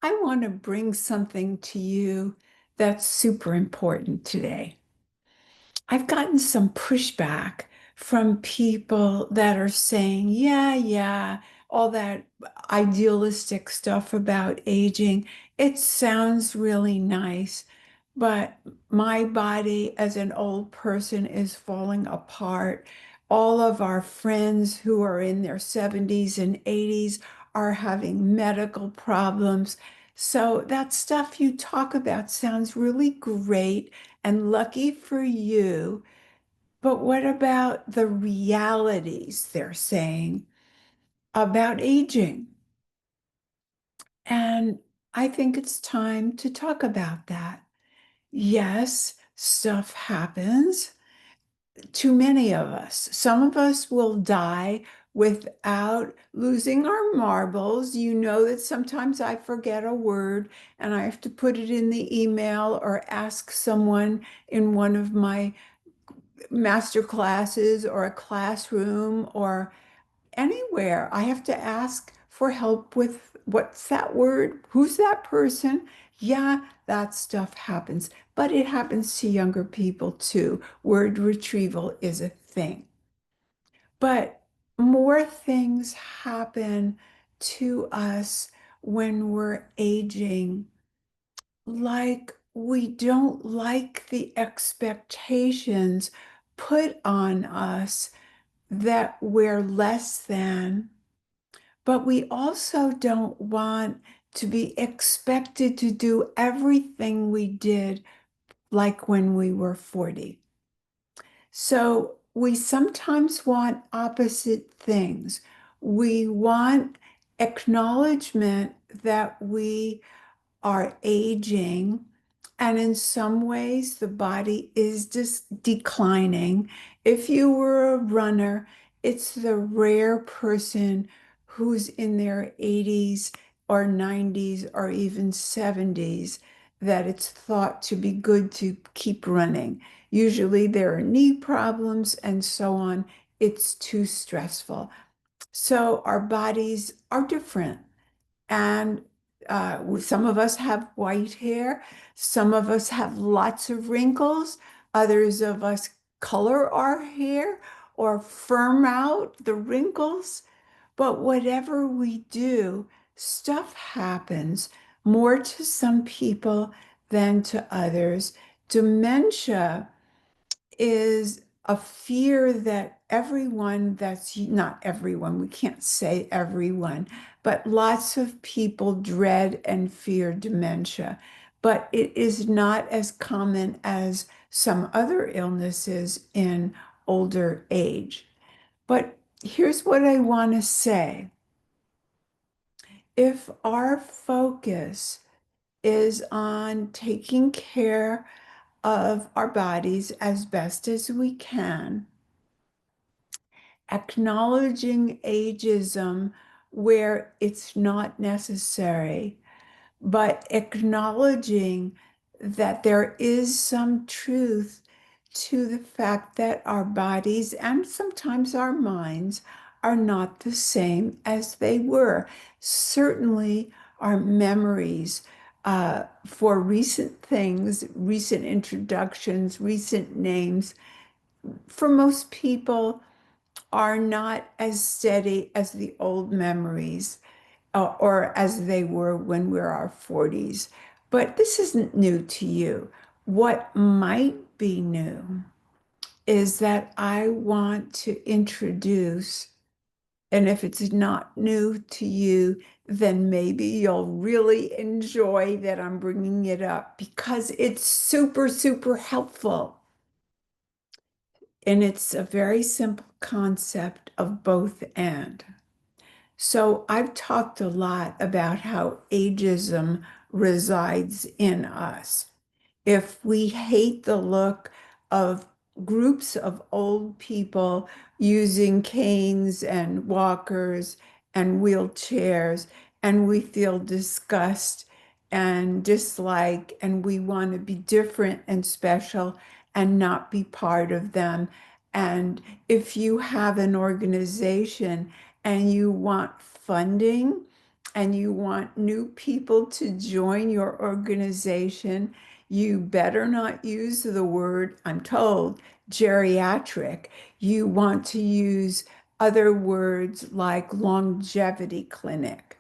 I want to bring something to you that's super important today. I've gotten some pushback from people that are saying, yeah, all that idealistic stuff about aging. It sounds really nice, but my body as an old person is falling apart. All of our friends who are in their 70s and 80s are having medical problems. So that stuff you talk about sounds really great and lucky for you. But what about the realities they're saying about aging? And I think it's time to talk about that. Yes, stuff happens to many of us. Some of us will die without losing our marbles. You know that sometimes I forget a word and I have to put it in the email or ask someone in one of my master classes or a classroom or anywhere. I have to ask for help with what's that word? Who's that person? Yeah, that stuff happens, but it happens to younger people too. Word retrieval is a thing. But more things happen to us when we're aging, like we don't like the expectations put on us that we're less than, but we also don't want to be expected to do everything we did like when we were 40. So we sometimes want opposite things. We want acknowledgement that we are aging, and in some ways, the body is just declining. If you were a runner, it's the rare person who's in their 80s or 90s or even 70s that it's thought to be good to keep running. Usually there are knee problems and so on. It's too stressful. So our bodies are different. And some of us have white hair, some of us have lots of wrinkles, others of us color our hair or firm out the wrinkles. But whatever we do, stuff happens more to some people than to others. Dementia is a fear that everyone that's not everyone, we can't say everyone, but lots of people dread and fear dementia. But it is not as common as some other illnesses in older age. But here's what I want to say. If our focus is on taking care of our bodies as best as we can, acknowledging ageism where it's not necessary, but acknowledging that there is some truth to the fact that our bodies and sometimes our minds are not the same as they were. Certainly, our memories for recent things, recent introductions, recent names, for most people, are not as steady as the old memories or as they were when we were our 40s. But this isn't new to you. What might be new is that I want to introduce, and if it's not new to you, then maybe you'll really enjoy that I'm bringing it up because it's super, super helpful. And it's a very simple concept of both and. So I've talked a lot about how ageism resides in us. If we hate the look of groups of old people using canes and walkers and wheelchairs, and we feel disgust and dislike, and we want to be different and special and not be part of them. And if you have an organization and you want funding and you want new people to join your organization, you better not use the word, I'm told, geriatric. You want to use other words like longevity clinic.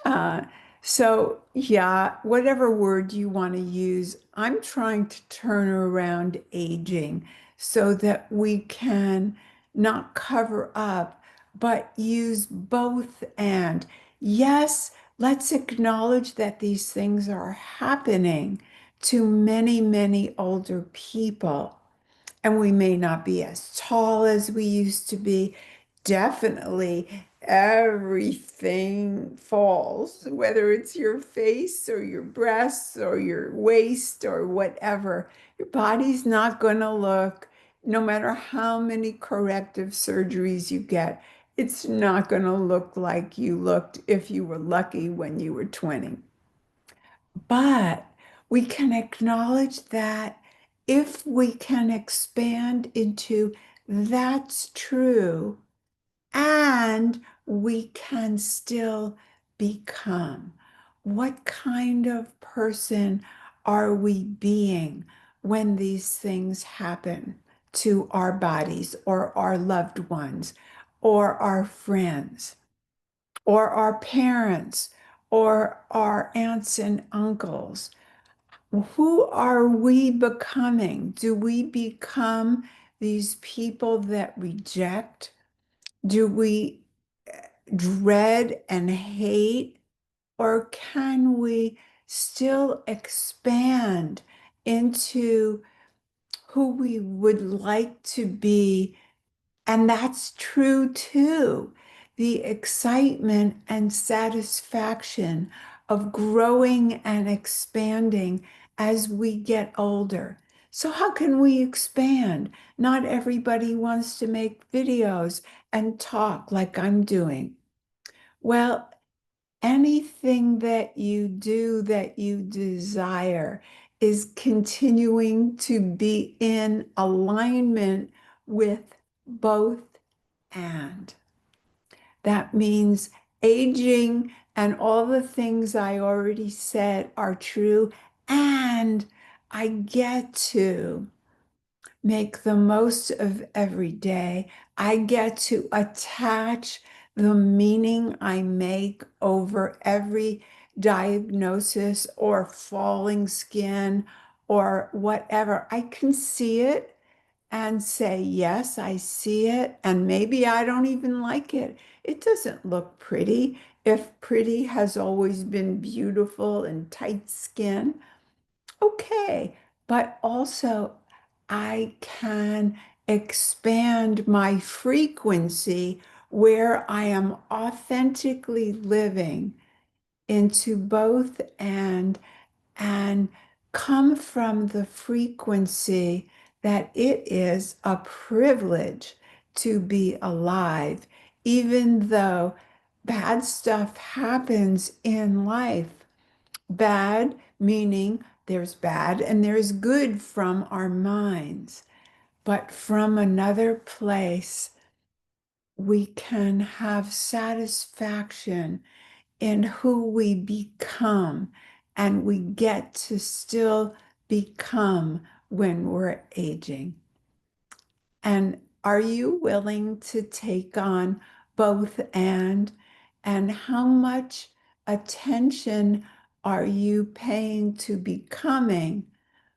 Uh, so yeah, whatever word you want to use, I'm trying to turn around aging so that we can not cover up, but use both. And yes, let's acknowledge that these things are happening to many, many older people. And we may not be as tall as we used to be. Definitely everything falls, whether it's your face or your breasts or your waist or whatever. Your body's not going to look, no matter how many corrective surgeries you get, it's not going to look like you looked if you were lucky when you were 20. But we can acknowledge that if we can expand into that's true, and we can still become. What kind of person are we being when these things happen to our bodies or our loved ones or our friends or our parents or our aunts and uncles? Who are we becoming? Do we become these people that reject? Do we dread and hate, or can we still expand into who we would like to be? And that's true too. The excitement and satisfaction of growing and expanding as we get older. So, how can we expand? Not everybody wants to make videos and talk like I'm doing. Well, anything that you do that you desire is continuing to be in alignment with both and. That means aging and all the things I already said are true, and I get to make the most of every day. I get to attach the meaning I make over every diagnosis or falling skin or whatever. I can see it and say, yes, I see it. And maybe I don't even like it. It doesn't look pretty. If pretty has always been beautiful and tight skin, okay, but also I can expand my frequency where I am authentically living into both and come from the frequency that it is a privilege to be alive, even though bad stuff happens in life. Bad meaning there's bad and there's good from our minds, but from another place, we can have satisfaction in who we become, and we get to still become when we're aging. And are you willing to take on both and how much attention are you paying to becoming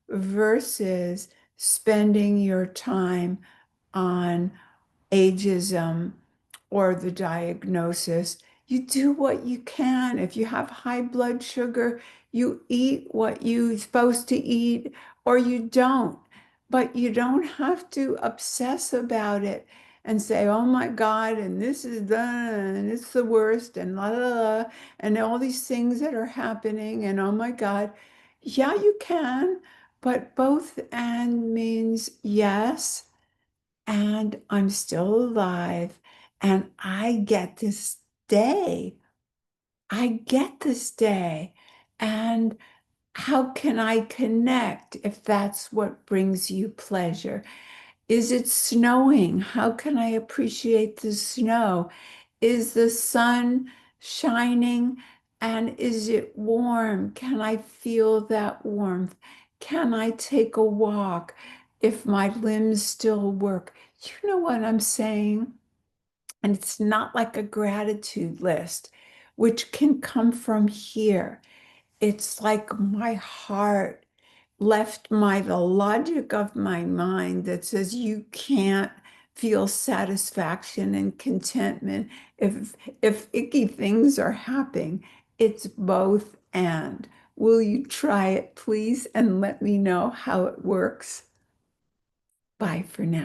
versus spending your time on ageism or the diagnosis? You do what you can. If you have high blood sugar, you eat what you're supposed to eat or you don't. But you don't have to obsess about it and say, oh my God, and this is done, and it's the worst, and la la la, and all these things that are happening, and oh my God. Yeah, you can, but both and means yes, and I'm still alive, and I get this day. I get this day. And how can I connect if that's what brings you pleasure? Is it snowing? How can I appreciate the snow? Is the sun shining? And is it warm? Can I feel that warmth? Can I take a walk if my limbs still work? You know what I'm saying? And it's not like a gratitude list, which can come from here. It's like my heart left the logic of my mind that says you can't feel satisfaction and contentment if icky things are happening. It's both and. Will you try it, please, and let me know how it works? Bye for now.